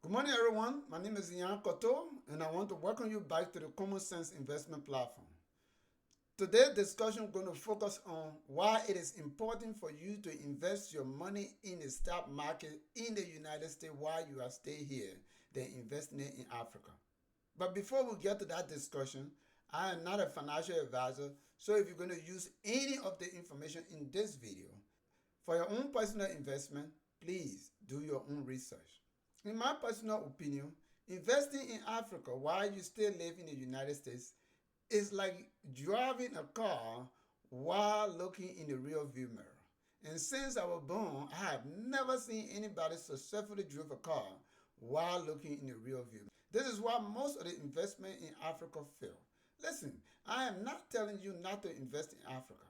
Good morning, everyone. My name is Ian Koto, and I want to welcome you back to the Common Sense Investment Platform. Today's discussion is going to focus on why it is important for you to invest your money in the stock market in the United States while you are staying here than investing it in Africa. But before we get to that discussion, I am not a financial advisor, so if you're going to use any of the information in this video for your own personal investment, please do your own research. In my personal opinion, investing in Africa while you still live in the United States is like driving a car while looking in the rearview mirror. And since I was born, I have never seen anybody successfully drive a car while looking in the rearview. This is why most of the investment in Africa fail. Listen, I am not telling you not to invest in Africa.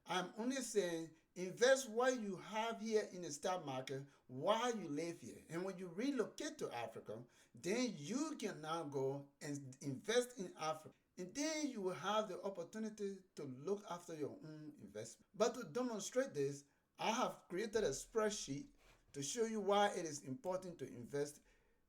I'm only saying invest what you have here in the stock market while you live here. And when you relocate to Africa, then you can now go and invest in Africa. And then you will have the opportunity to look after your own investment. But to demonstrate this, I have created a spreadsheet to show you why it is important to invest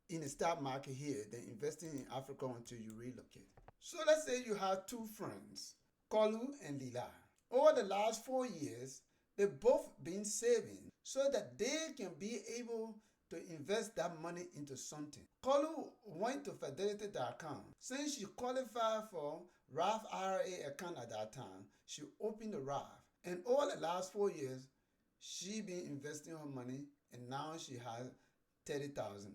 in the stock market here than investing in Africa until you relocate. So let's say you have two friends, Kolu and Lila. Over the last 4 years, they've both been saving so that they can be able to invest that money into something. Kolu went to Fidelity.com. Since she qualified for Roth IRA account at that time, she opened the Roth. And over the last 4 years, she been investing her money and now she has $30,000.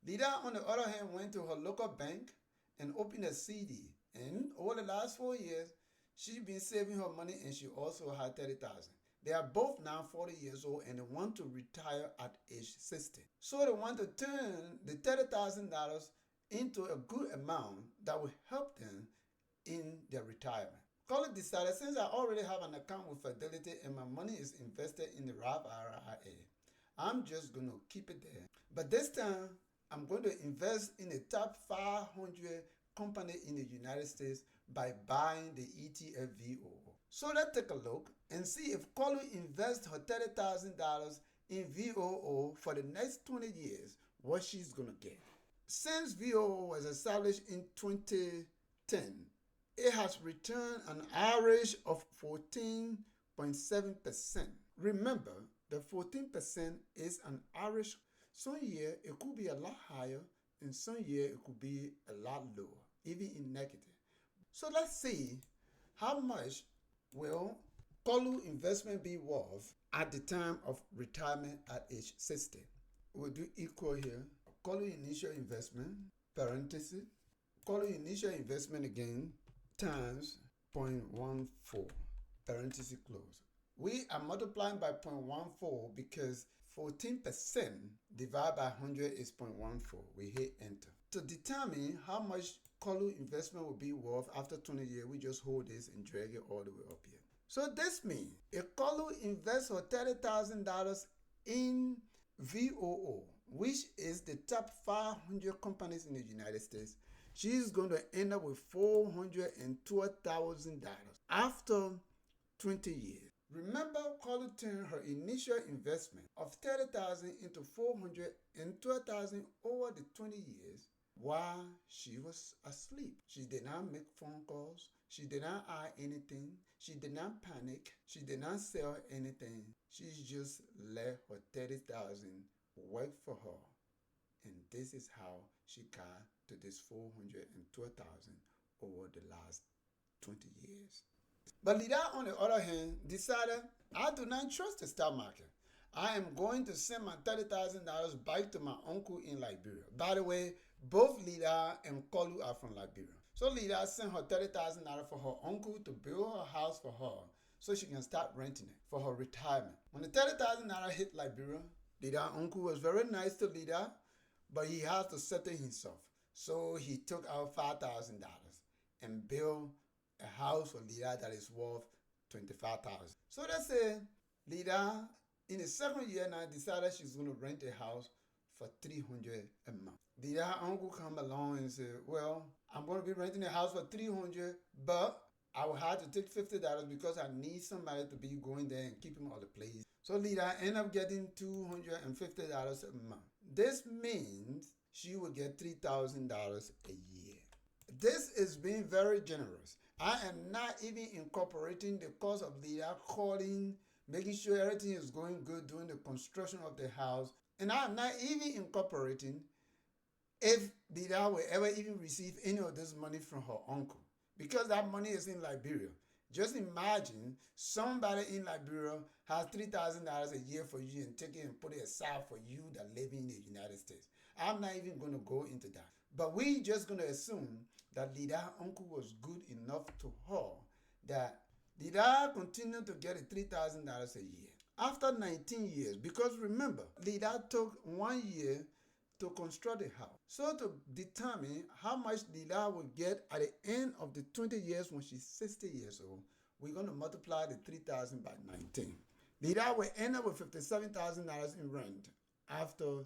Lida, on the other hand, went to her local bank and opened a CD. And over the last 4 years, she's been saving her money and she also had $30,000. They are both now 40 years old and they want to retire at age 60. So they want to turn the $30,000 into a good amount that will help them in their retirement. College decided, since I already have an account with Fidelity and my money is invested in the Roth IRA, I'm just going to keep it there. But this time, I'm going to invest in the top 500 company in the United States by buying the ETF VOO. So let's take a look and see if Kolu invests her $30,000 in VOO for the next 20 years, what she's going to get. Since VOO was established in 2010, it has returned an average of 14.7%. Remember, the 14% is an average. Some year it could be a lot higher and some year it could be a lot lower, even in negative. So let's see how much will Kolu investment be worth at the time of retirement at age 60. We'll do equal here. Kolu initial investment, parenthesis, Kolu initial investment again, times 0.14, parenthesis close. We are multiplying by 0.14 because 14% divided by 100 is 0.14. We hit enter. To determine how much Kolu investment will be worth after 20 years, we just hold this and drag it all the way up here. So this means if Kolu invests her $30,000 in VOO, which is the top 500 companies in the United States, she's going to end up with $412,000 after 20 years. Remember, Kolu turned her initial investment of $30,000 into $412,000 over the 20 years while she was asleep. She did not make phone calls. She did not add anything. She did not panic. She did not sell anything. She just let her $30,000 work for her. And this is how she got to this $412,000 over the last 20 years. But Lida, on the other hand, decided, I do not trust the stock market. I am going to send my $30,000 back to my uncle in Liberia. By the way, both Lida and Kolu are from Liberia. So Lida sent her $30,000 for her uncle to build her house for her so she can start renting it for her retirement. When the $30,000 hit Liberia, Lida's uncle was very nice to Lida, but he had to settle himself. So he took out $5,000 and built a house for Lida that is worth $25,000. So let's say Lida, in the second year now, decided she's going to rent a house for $300 a month. Lida's uncle come along and said, well, I'm going to be renting a house for $300, but I will have to take $50 because I need somebody to be going there and keeping all the place. So Lida ended up getting $250 a month. This means she will get $3,000 a year. This is being very generous. I am not even incorporating the cost of Lida calling, making sure everything is going good during the construction of the house. And I am not even incorporating if Lida will ever even receive any of this money from her uncle, because that money is in Liberia. Just imagine somebody in Liberia has $3,000 a year for you and take it and put it aside for you that live in the United States. I'm not even going to go into that. But we just going to assume that Lida uncle was good enough to her that Lida continued to get $3,000 a year. After 19 years, because remember, Lida took 1 year to construct the house. So to determine how much Lila will get at the end of the 20 years when she's 60 years old, we're going to multiply the 3,000 by 19. Lila will end up with $57,000 in rent after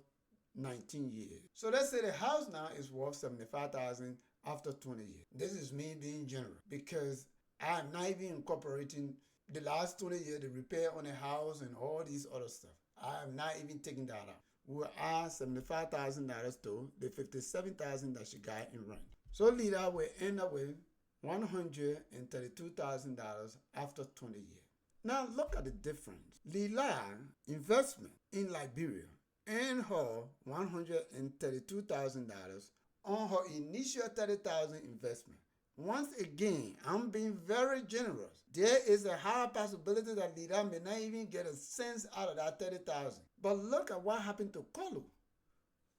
19 years. So let's say the house now is worth $75,000 after 20 years. This is me being generous because I'm not even incorporating the last 20 years, the repair on the house and all these other stuff. I'm not even taking that out. We'll add $75,000 to the $57,000 that she got in rent. So Lida will end up with $132,000 after 20 years. Now look at the difference. Lila investment in Liberia earned her $132,000 on her initial $30,000 investment. Once again, I'm being very generous. There is a high possibility that Lida may not even get a cent out of that $30,000. But look at what happened to Kolu.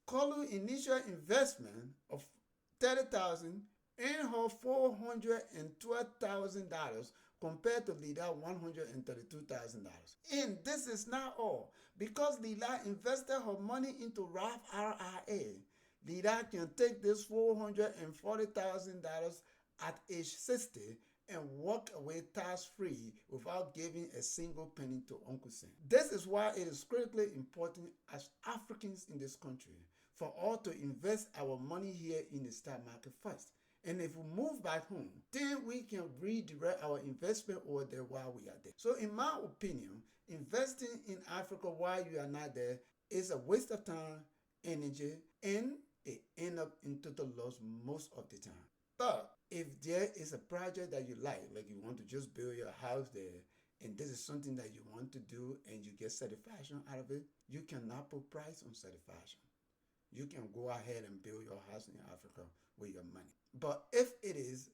Kolu's initial investment of $30,000 earned her $412,000 compared to Lida $132,000. And this is not all. Because Lida invested her money into Roth IRA, Lida can take this $440,000 at age 60 and walk away tax-free without giving a single penny to Uncle Sam. This is why it is critically important as Africans in this country for all to invest our money here in the stock market first. And if we move back home, then we can redirect our investment over there while we are there. So in my opinion, investing in Africa while you are not there is a waste of time, energy, and it ends up in total loss most of the time. But if there is a project that you like you want to just build your house there, and this is something that you want to do and you get satisfaction out of it, you cannot put price on satisfaction. You can go ahead and build your house in Africa with your money. But if it is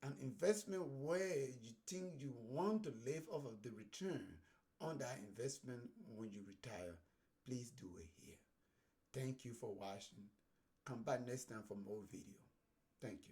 an investment where you think you want to live off of the return on that investment when you retire, please do it here. Thank you for watching. Come back next time for more video. Thank you.